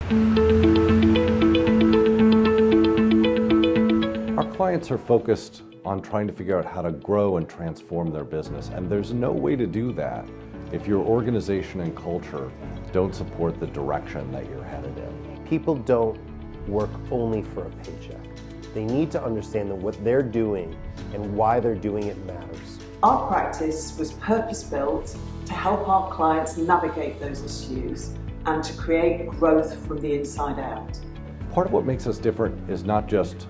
Our clients are focused on trying to figure out how to grow and transform their business, and there's no way to do that if your organization and culture don't support the direction that you're headed in. People don't work only for a paycheck. They need to understand that what they're doing and why they're doing it matters. Our practice was purpose-built to help our clients navigate those issues and to create growth from the inside out. Part of what makes us different is not just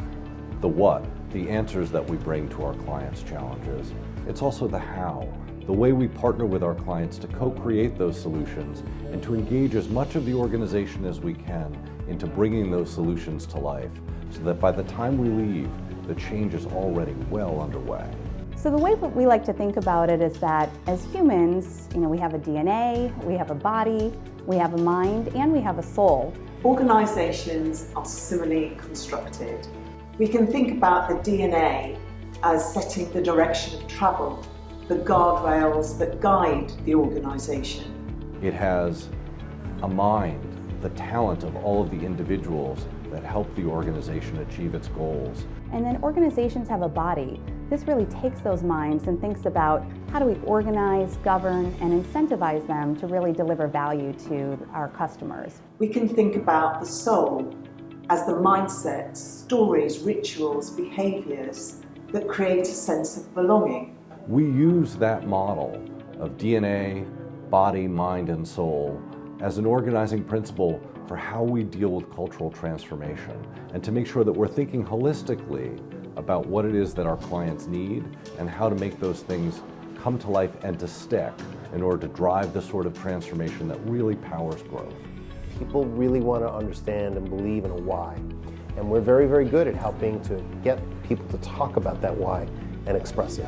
the what, the answers that we bring to our clients' challenges. It's also the how, the way we partner with our clients to co-create those solutions and to engage as much of the organization as we can into bringing those solutions to life, so that by the time we leave, the change is already well underway. So the way we like to think about it is that as humans, we have a DNA, we have a body, we have a mind, and we have a soul. Organizations are similarly constructed. We can think about the DNA as setting the direction of travel, the guardrails that guide the organization. It has a mind, the talent of all of the individuals that help the organization achieve its goals. And then organizations have a body. This really takes those minds and thinks about how do we organize, govern, and incentivize them to really deliver value to our customers. We can think about the soul as the mindsets, stories, rituals, behaviors that create a sense of belonging. We use that model of DNA, body, mind, and soul as an organizing principle for how we deal with cultural transformation, and to make sure that we're thinking holistically about what it is that our clients need and how to make those things come to life and to stick in order to drive the sort of transformation that really powers growth. People really want to understand and believe in a why, and we're very, very good at helping to get people to talk about that why and express it.